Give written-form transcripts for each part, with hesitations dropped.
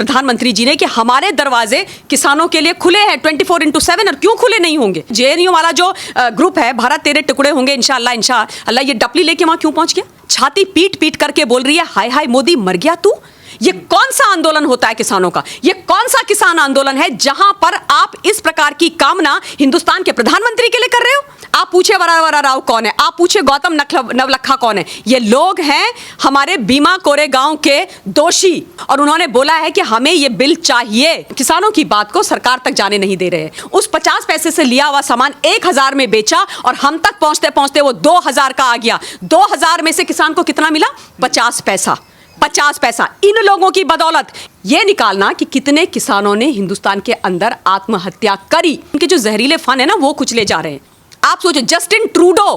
प्रधानमंत्री जी ने कि हमारे दरवाजे किसानों के लिए खुले हैं 24/7। और क्यों खुले नहीं होंगे? जेएनयू वाला जो ग्रुप है, भारत तेरे टुकड़े होंगे इंशाअल्लाह इंशाअल्लाह, ये डपली लेके वहां क्यों पहुंच गया? छाती पीट पीट करके बोल रही है हाय हाय मोदी मर गया तू। ये कौन सा आंदोलन होता है किसानों का? ये कौन सा किसान आंदोलन है जहां पर आप इस प्रकार की कामना हिंदुस्तान के प्रधानमंत्री के लिए कर रहे हो? आप पूछे वरावरा राव कौन है, आप पूछे गौतम नवलखा कौन है? ये लोग हैं हमारे बीमा कोरेगांव के दोषी, और उन्होंने बोला है कि हमें ये बिल चाहिए। किसानों की बात को सरकार तक जाने नहीं दे रहे हैं। उस 50 पैसे से लिया हुआ सामान 1000 में बेचा और हम तक पहुंचते पहुंचते वो 2000 का आ गया। 2000 में से किसान को कितना मिला? 50 पैसा। 50 पैसा। इन लोगों की बदौलत ये निकालना कि कितने किसानों ने हिंदुस्तान के अंदर आत्महत्या करी, उनके जो जहरीले फन है ना वो कुचले जा रहे हैं। आप सोचो, जस्टिन ट्रूडो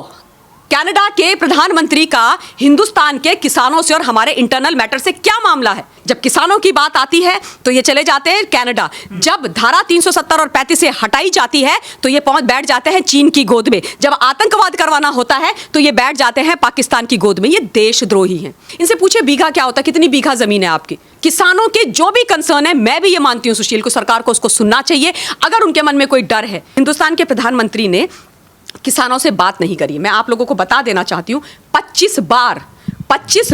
कनाडा के प्रधानमंत्री का हिंदुस्तान के किसानों से और हमारे इंटरनल मैटर से क्या मामला है? जब किसानों की बात आती है तो ये चले जाते हैं कनाडा, जब धारा 370 और 35 से हटाई जाती है तो ये पहुंच बैठ जाते हैं चीन की गोद में, जब आतंकवाद करवाना होता है तो ये बैठ जाते हैं पाकिस्तान की गोद में। ये देशद्रोही हैं। इनसे पूछे बीघा क्या होता है, कितनी बीघा जमीन है आपकी? किसानों के जो भी कंसर्न है, मैं भी ये मानती हूँ सुशील को, सरकार को उसको सुनना चाहिए अगर उनके मन में कोई डर है। हिंदुस्तान के प्रधानमंत्री ने किसानों से बात नहीं करी। मैं आप लोगों को बता देना चाहती हूं, 25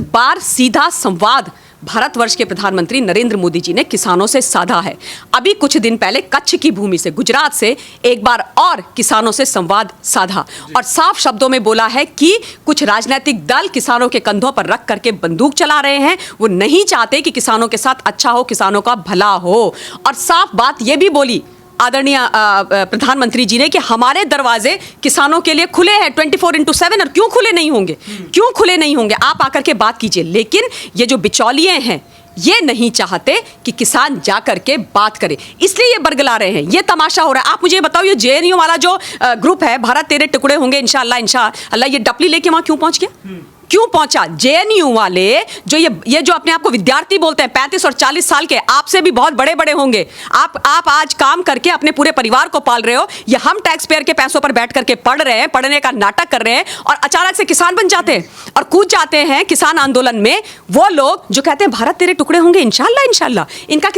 बार सीधा संवाद भारतवर्ष के प्रधानमंत्री नरेंद्र मोदी जी ने किसानों से साधा है। अभी कुछ दिन पहले कच्छ की भूमि से, गुजरात से एक बार और किसानों से संवाद साधा और साफ शब्दों में बोला है कि कुछ राजनीतिक दल किसानों के कंधों पर रख करके बंदूक चला रहे हैं। वो नहीं चाहते कि किसानों के साथ अच्छा हो, किसानों का भला हो। और साफ बात यह भी बोली आदरणीय प्रधानमंत्री जी ने कि हमारे दरवाजे किसानों के लिए खुले हैं 24/7। और क्यों खुले नहीं होंगे? क्यों खुले नहीं होंगे? आप आकर के बात कीजिए। लेकिन ये जो बिचौलिए हैं ये नहीं चाहते कि किसान जाकर के बात करे, इसलिए ये बरगला रहे हैं। ये तमाशा हो रहा है। आप मुझे बताओ, ये जेएनयू वाला जो ग्रुप है, भारत तेरे टुकड़े होंगे इंशाअल्लाह इंशाअल्लाह, ये डपली लेके वहां क्यों पहुंच गया? क्यों पहुंचा? जेएनयू वाले जो ये जो अपने आप को विद्यार्थी बोलते हैं, 35 और 40 साल के, आपसे भी बहुत बड़े बड़े होंगे। आप आज काम करके अपने पूरे परिवार को पाल रहे हो, ये हम टैक्स पेयर के पैसों पर बैठ करके पढ़ रहे हैं, पढ़ने का नाटक कर रहे हैं, और अचानक से किसान बन जाते हैं और कूद जाते हैं किसान आंदोलन में। वो लोग जो कहते हैं भारत तेरे टुकड़े होंगे इंशाअल्लाह इंशाअल्लाह, इनका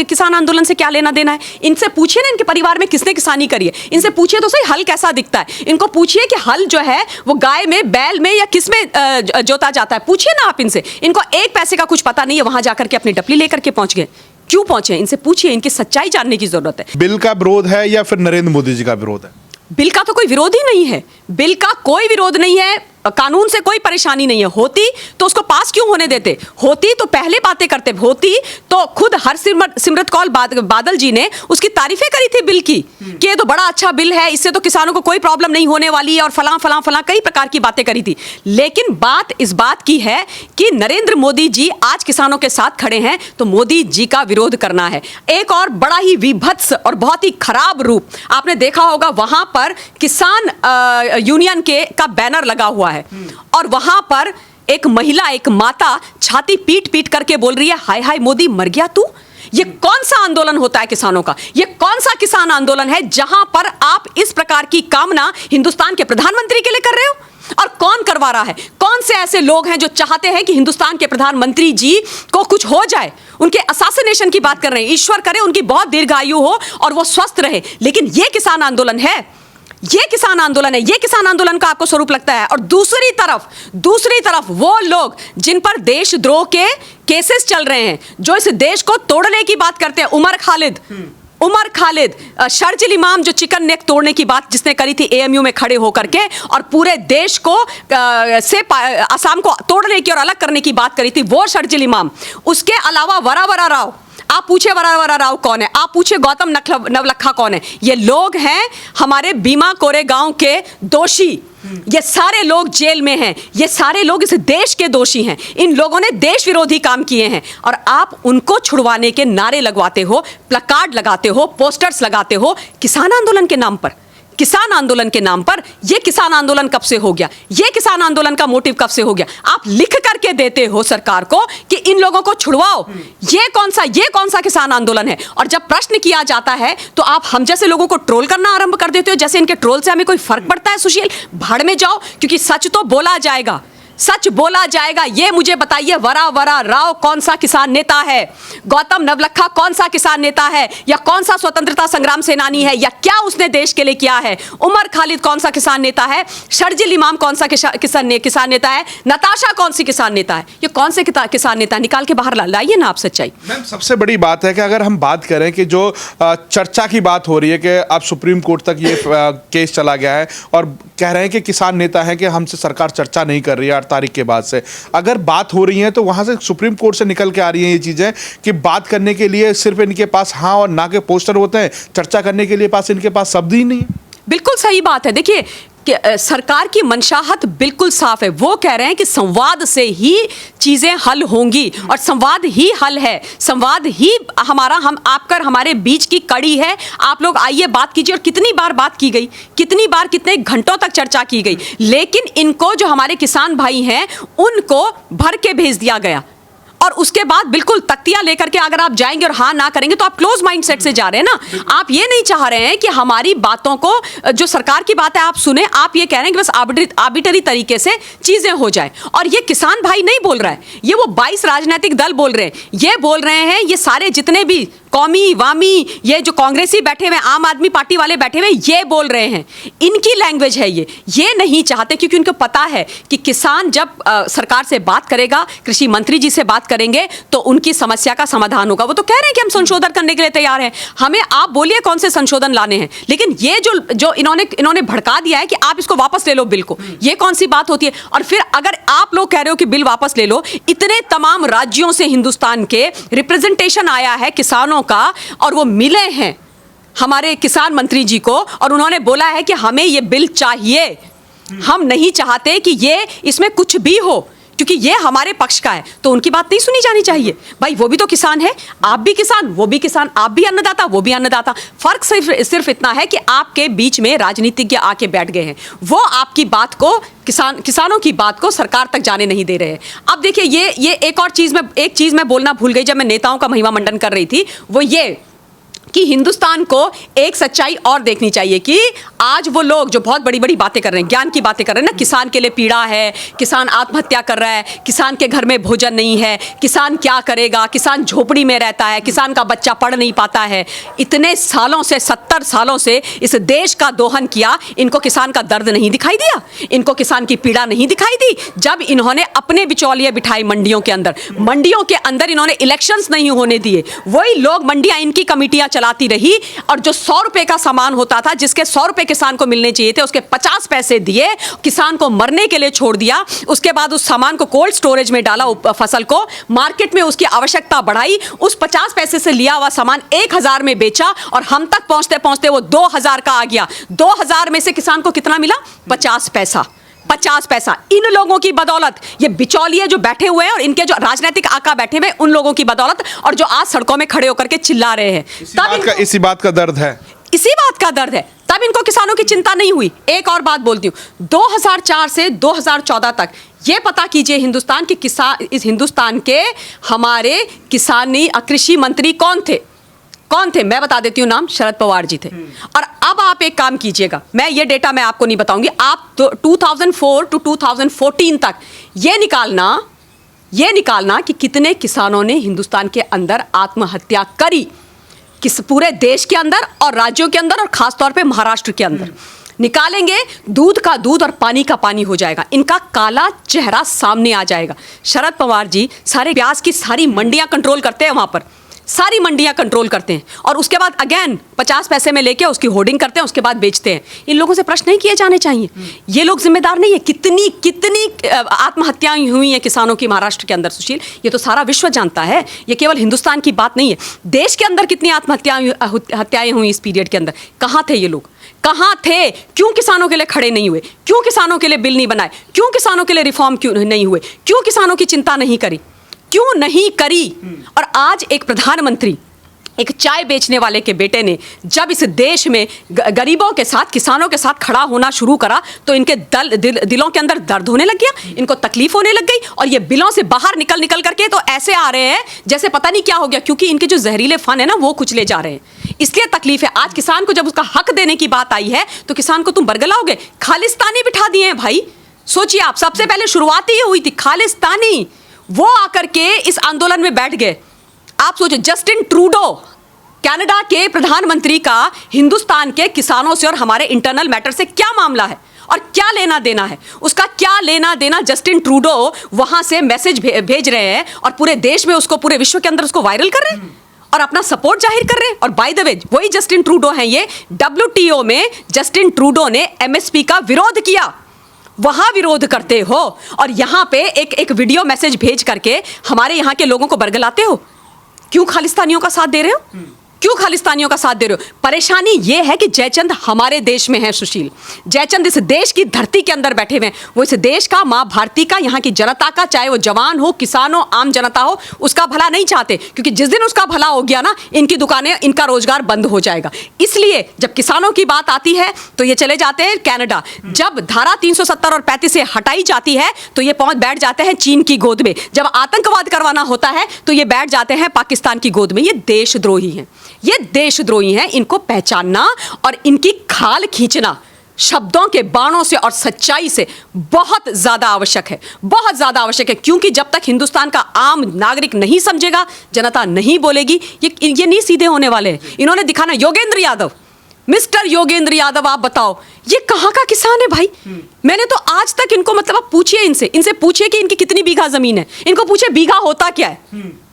किसान आंदोलन से क्या लेना देना है? इनसे पूछिए ना, इनके परिवार में किसने किसानी करी है? इनसे पूछिए तो सही हल कैसा दिखता है। इनको पूछिए कि हल जो है वो गाय में, बैल में या किस में जोता जाता है। पूछिए ना आप इनसे। इनको एक पैसे का कुछ पता नहीं है, वहां जाकर के अपनी डपली लेकर के पहुंच गए। क्यों पहुंचे? इनसे पूछिए, इनकी सच्चाई जानने की जरूरत है। बिल का विरोध है या फिर नरेंद्र मोदी जी का विरोध है? बिल का तो कोई विरोध ही नहीं है। बिल का कोई विरोध नहीं है। कानून से कोई परेशानी नहीं है। होती तो उसको पास क्यों होने देते? होती तो पहले बातें करते। होती तो खुद हरसिमरत कौर बादल जी ने उसकी तारीफें करी थी बिल की कि ये तो बड़ा अच्छा बिल है, इससे तो किसानों को कोई प्रॉब्लम नहीं होने वाली है, और फलां फलां फलां कई प्रकार की बातें करी थी। लेकिन बात इस बात की है कि नरेंद्र मोदी जी आज किसानों के साथ खड़े हैं तो मोदी जी का विरोध करना है। एक और बड़ा ही विभत्स और बहुत ही खराब रूप आपने देखा होगा, वहां पर किसान यूनियन का बैनर लगा हुआ है और वहां पर एक महिला, एक माता छाती पीट पीट करके बोल रही है हाय हाय मोदी मर गया तू। ये कौन सा आंदोलन होता है किसानों का? ये कौन सा किसान आंदोलन है जहां पर आप इस प्रकार की कामना हिंदुस्तान के प्रधानमंत्री के लिए कर रहे हो? और कौन करवा रहा है? कौन से ऐसे लोग हैं जो चाहते हैं कि हिंदुस्तान के प्रधानमंत्री जी को कुछ हो जाए? उनके असैसिनेशन की बात कर रहे हैं। ईश्वर करे उनकी बहुत दीर्घायु हो और वो स्वस्थ रहे। लेकिन ये किसान आंदोलन है, ये किसान आंदोलन है। ये किसान आंदोलन का आपको स्वरूप लगता है। और दूसरी तरफ वो लोग जिन पर देशद्रोह के केसेस चल रहे हैं, जो इस देश को तोड़ने की बात करते हैं, उमर खालिद, शर्जिल इमाम, जो चिकन नेक तोड़ने की बात जिसने करी थी एएमयू में खड़े होकर के, और पूरे देश को असम को तोड़ने की और अलग करने की बात करी थी, वो शर्जिल इमाम। उसके अलावा वरावरा राव, आप पूछे वरावरा राव कौन है, आप पूछे गौतम नवलखा कौन है। ये लोग हैं हमारे बीमा कोरेगांव के दोषी। ये सारे लोग जेल में हैं। ये सारे लोग इस देश के दोषी हैं। इन लोगों ने देश विरोधी काम किए हैं और आप उनको छुड़वाने के नारे लगवाते हो, प्लकार्ड लगाते हो, पोस्टर्स लगाते हो किसान आंदोलन के नाम पर। किसान आंदोलन के नाम पर ये किसान आंदोलन कब से हो गया? ये किसान आंदोलन का मोटिव कब से हो गया? आप लिख करके देते हो सरकार को कि इन लोगों को छुड़वाओ। ये कौन सा किसान आंदोलन है? और जब प्रश्न किया जाता है तो आप हम जैसे लोगों को ट्रोल करना आरंभ कर देते हो, जैसे इनके ट्रोल से हमें कोई फर्क पड़ता है। सुशील, भाड़ में जाओ, क्योंकि सच तो बोला जाएगा। सच बोला जाएगा। ये मुझे बताइए, वरा वरा राव कौन सा किसान नेता है? गौतम नवलखा कौन सा किसान नेता है? या कौन सा स्वतंत्रता संग्राम सेनानी है? या क्या उसने देश के लिए किया है? उमर खालिद कौन सा किसान नेता है? शर्जिल इमाम कौन सा किसान नेता है? नताशा कौन सी किसान नेता है? ये कौन से किसान नेता? निकाल के बाहर लाइए ना आप सच्चाई। मैम, सबसे बड़ी बात है कि अगर हम बात करें कि जो चर्चा की बात हो रही है कि अब सुप्रीम कोर्ट तक ये केस चला गया है और कह रहे हैं कि किसान नेता है कि हमसे सरकार चर्चा नहीं कर रही है 8 तारीख के बाद से, अगर बात हो रही है तो वहां से सुप्रीम कोर्ट से निकल के आ रही है ये चीजें कि बात करने के लिए सिर्फ इनके पास हाँ और ना के पोस्टर होते हैं, चर्चा करने के लिए इनके पास शब्द ही नहीं है। बिल्कुल सही बात है। देखिए कि सरकार की मंशाहत बिल्कुल साफ है। वो कह रहे हैं कि संवाद से ही चीजें हल होंगी और संवाद ही हल है। संवाद ही हम आपकर हमारे बीच की कड़ी है। आप लोग आइए बात कीजिए। और कितनी बार बात की गई, कितनी बार, कितने घंटों तक चर्चा की गई, लेकिन इनको जो हमारे किसान भाई हैं उनको भर के भेज दिया गया। और उसके बाद बिल्कुल तख्तियां लेकर के अगर आप जाएंगे और हाँ ना करेंगे तो आप क्लोज माइंडसेट से जा रहे हैं ना। आप ये नहीं चाह रहे हैं कि हमारी बातों को, जो सरकार की बात है आप सुने। आप ये कह रहे हैं कि बस आर्बिट्ररी तरीके से चीजें हो जाए। और ये किसान भाई नहीं बोल रहा है, ये वो 22 राजनीतिक दल बोल रहे हैं। ये बोल रहे हैं, ये सारे जितने भी कौमी वामी, ये जो कांग्रेसी बैठे हुए, आम आदमी पार्टी वाले बैठे हुए, ये बोल रहे हैं। इनकी लैंग्वेज है ये नहीं चाहते, क्योंकि उनको पता है कि किसान जब सरकार से बात करेगा, कृषि मंत्री जी से बात करेंगे तो उनकी समस्या का समाधान होगा। वो तो कह रहे हैं कि हम संशोधन करने के लिए तैयार हैं। हमें आप बोलिए कौन से संशोधन लाने हैं, लेकिन ये जो इन्होंने भड़का दिया है कि आप इसको वापस ले लो बिल को, ये कौन सी बात होती है? और फिर अगर आप लोग कह रहे हो कि बिल वापस ले लो, इतने तमाम राज्यों से हिंदुस्तान के रिप्रेजेंटेशन आया है किसानों का और वो मिले हैं हमारे किसान मंत्री जी को और उन्होंने बोला है कि हमें ये बिल चाहिए, हम नहीं चाहते कि ये इसमें कुछ भी हो, क्योंकि ये हमारे पक्ष का है। तो उनकी बात नहीं सुनी जानी चाहिए? भाई वो भी तो किसान है, आप भी किसान, वो भी किसान, आप भी अन्नदाता, वो भी अन्नदाता। फर्क सिर्फ इतना है कि आपके बीच में राजनीतिज्ञ आके बैठ गए हैं। वो आपकी बात को, किसानों की बात को सरकार तक जाने नहीं दे रहे हैं। अब देखिए ये एक चीज मैं बोलना भूल गई जब मैं नेताओं का महिमा मंडन कर रही थी, वो ये कि हिंदुस्तान को एक सच्चाई और देखनी चाहिए कि आज वो लोग जो बहुत बड़ी बड़ी बातें कर रहे हैं, ज्ञान की बातें कर रहे हैं ना, किसान के लिए पीड़ा है, किसान आत्महत्या कर रहा है, किसान के घर में भोजन नहीं है, किसान क्या करेगा, किसान झोपड़ी में रहता है, किसान का बच्चा पढ़ नहीं पाता है। इतने सालों से, 70 सालों से इस देश का दोहन किया, इनको किसान का दर्द नहीं दिखाई दिया, इनको किसान की पीड़ा नहीं दिखाई दी। जब इन्होंने अपने बिचौलिए बिठाए मंडियों के अंदर इन्होंने इलेक्शंस नहीं होने दिए, वही लोग मंडियां, इनकी कमिटियां चलाती रही और जो 100 रुपए का सामान होता था, जिसके 100 रुपए किसान को मिलने चाहिए थे, उसके 50 पैसे दिए, किसान को मरने के लिए छोड़ दिया। उसके बाद उस सामान को कोल्ड स्टोरेज में डाला, फसल को मार्केट में उसकी आवश्यकता बढ़ाई, उस 50 पैसे से लिया हुआ सामान 1000 में बेचा और हम तक पहुंचते पहुंचते वो 2000 का आ गया। 2000 में से किसान को कितना मिला? 50 पैसा। 50 पैसा। इन लोगों की बदौलत, ये बिचौलिए जो बैठे हुए हैं और इनके जो राजनीतिक आका बैठे हुए, उन लोगों की बदौलत, और जो आज सड़कों में खड़े होकर के चिल्ला रहे हैं, इसी बात का दर्द है, इसी बात का दर्द है। तब इनको किसानों की चिंता नहीं हुई। एक और बात बोलती हूं, 2004 से 2014 तक ये पता कीजिए हिंदुस्तान के किसान, इस हिंदुस्तान के हमारे किसानी कृषि मंत्री कौन थे? मैं बता देती हूँ नाम, शरद पवार जी थे। और अब आप एक काम कीजिएगा, मैं ये डेटा मैं आपको नहीं बताऊंगी, आप 2004 टू 2014 तक ये निकालना कि कितने किसानों ने हिंदुस्तान के अंदर आत्महत्या करी, किस पूरे देश के अंदर और राज्यों के अंदर और खासतौर पे महाराष्ट्र के अंदर। निकालेंगे, दूध का दूध और पानी का पानी हो जाएगा, इनका काला चेहरा सामने आ जाएगा। शरद पवार जी सारे प्याज की सारी मंडियां कंट्रोल करते हैं, वहां पर सारी मंडियां कंट्रोल करते हैं और उसके बाद अगेन 50 पैसे में लेके उसकी होर्डिंग करते हैं, उसके बाद बेचते हैं। इन लोगों से प्रश्न नहीं किए जाने चाहिए? ये लोग जिम्मेदार नहीं है? कितनी आत्महत्याएं हुई हैं किसानों की महाराष्ट्र के अंदर, सुशील, ये तो सारा विश्व जानता है, ये केवल हिंदुस्तान की बात नहीं है। देश के अंदर कितनी आत्महत्याएं हुई इस पीरियड के अंदर? कहाँ थे ये लोग? कहाँ थे? क्यों किसानों के लिए खड़े नहीं हुए? क्यों किसानों के लिए बिल नहीं बनाए? क्यों किसानों के लिए रिफॉर्म क्यों नहीं हुए? क्यों किसानों की चिंता नहीं करी? क्यों नहीं करी? और आज एक प्रधानमंत्री, एक चाय बेचने वाले के बेटे ने जब इस देश में गरीबों के साथ, किसानों के साथ खड़ा होना शुरू करा, तो इनके दिलों के अंदर दर्द होने लग गया, इनको तकलीफ होने लग गई, और ये बिलों से बाहर निकल करके तो ऐसे आ रहे हैं जैसे पता नहीं क्या हो गया, क्योंकि इनके जो जहरीले फन है ना, वो कुचले जा रहे हैं। इसलिए तकलीफ है। आज किसान को जब उसका हक देने की बात आई है तो किसान को तुम बरगलाओगे? खालिस्तानी बिठा दिए हैं भाई, सोचिए आप, सबसे पहले शुरुआत ही हुई थी खालिस्तानी, वो आकर के इस आंदोलन में बैठ गए। आप सोचिए, जस्टिन ट्रूडो कनाडा के प्रधानमंत्री का हिंदुस्तान के किसानों से और हमारे इंटरनल मैटर से क्या मामला है और क्या लेना देना है, उसका क्या लेना देना। जस्टिन ट्रूडो वहां से मैसेज भेज रहे हैं और पूरे देश में उसको, पूरे विश्व के अंदर उसको वायरल कर रहे हैं और अपना सपोर्ट जाहिर कर रहे हैं। और बाय द वे वही जस्टिन ट्रूडो हैं ये, WTO में जस्टिन ट्रूडो ने MSP का विरोध किया, वहां विरोध करते हो और यहां पे एक वीडियो मैसेज भेज करके हमारे यहां के लोगों को बरगलाते हो। क्यों खालिस्तानियों का साथ दे रहे हो? क्यों खालिस्तानियों का साथ दे रहे हो? परेशानी यह है कि जयचंद हमारे देश में है सुशील, जयचंद इस देश की धरती के अंदर बैठे हुए हैं। वो इस देश का, मां भारती का, यहाँ की जनता का, चाहे वो जवान हो, किसान हो, आम जनता हो, उसका भला नहीं चाहते, क्योंकि जिस दिन उसका भला हो गया ना, इनकी दुकानें, इनका रोजगार बंद हो जाएगा। इसलिए जब किसानों की बात आती है तो ये चले जाते हैं कनाडा, जब धारा 370 और 35 से हटाई जाती है तो ये पहुंच बैठ जाते हैं चीन की गोद में, जब आतंकवाद करवाना होता है तो ये बैठ जाते हैं पाकिस्तान की गोद में। ये देशद्रोही हैं, ये देशद्रोही हैं। इनको पहचानना और इनकी खाल खींचना शब्दों के बाणों से और सच्चाई से बहुत ज्यादा आवश्यक है, बहुत ज्यादा आवश्यक है। क्योंकि जब तक हिंदुस्तान का आम नागरिक नहीं समझेगा, जनता नहीं बोलेगी, ये नहीं सीधे होने वाले हैं। इन्होंने दिखाना, योगेंद्र यादव, मिस्टर योगेंद्र यादव, आप बताओ ये कहाँ का किसान है भाई? मैंने तो आज तक इनको, मतलब आप पूछिए इनसे पूछिए कि इनकी कितनी बीघा जमीन है, इनको पूछिए बीघा होता क्या है,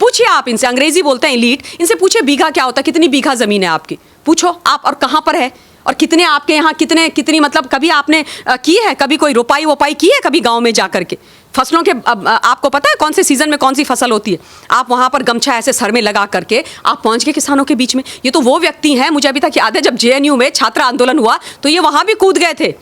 पूछिए आप इनसे, अंग्रेजी बोलते हैं एलीट, इनसे पूछिए बीघा क्या होता है, कितनी बीघा जमीन है आपकी, पूछो आप, और कहाँ पर है और कितने आपके यहाँ, कितनी, मतलब कभी आपने की है, कभी कोई रोपाई वोपाई की है कभी गाँव में जा करके? फसलों के, आपको पता है कौन से सीजन में कौन सी फसल होती है? आप वहां पर गमछा ऐसे सर में लगा करके आप पहुंच गए किसानों के बीच में। ये तो वो व्यक्ति हैं, मुझे अभी तक याद है जब JNU में छात्र आंदोलन हुआ तो ये वहां भी कूद गए थे।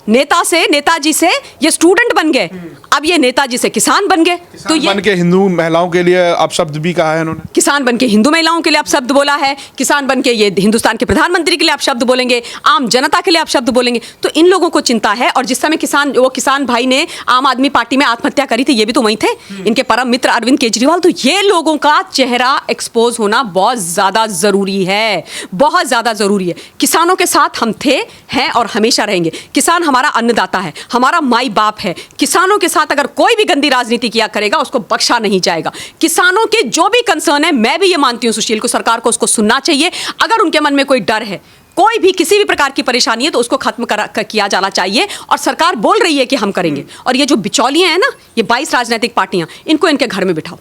नेताजी से ये स्टूडेंट बन गए, अब ये नेताजी से किसान बन गए। तो ये बन के हिंदू महिलाओं के लिए आप शब्द भी कहा है इन्होंने, किसान बन के हिंदू महिलाओं के लिए आप शब्द बोला है, किसान बन के ये हिंदुस्तान के प्रधानमंत्री के लिए आप शब्द बोलेंगे, आम जनता के लिए आप शब्द बोलेंगे। तो इन लोगों को चिंता है। और जिस समय किसान भाई ने आम आदमी पार्टी में आत्महत्या करी थी, ये भी तो वही थे, इनके परम मित्र अरविंद केजरीवाल। तो ये लोगों का चेहरा एक्सपोज होना बहुत ज्यादा जरूरी है, बहुत ज्यादा जरूरी है। किसानों के साथ हम थे, हैं और हमेशा रहेंगे। किसान हमारा अन्नदाता है, हमारा माई बाप है। किसानों के साथ अगर कोई भी गंदी राजनीति किया करेगा उसको बख्शा नहीं जाएगा। किसानों के जो भी कंसर्न है, मैं भी ये मानती हूं सुशील को, सरकार को उसको सुनना चाहिए। अगर उनके मन में कोई डर है, कोई भी किसी भी प्रकार की परेशानी है, तो उसको खत्म किया जाना चाहिए। और सरकार बोल रही है कि हम करेंगे। और ये जो बिचौलिए हैं ना, ये 22 राजनीतिक पार्टियां, इनको इनके घर में बिठाओ।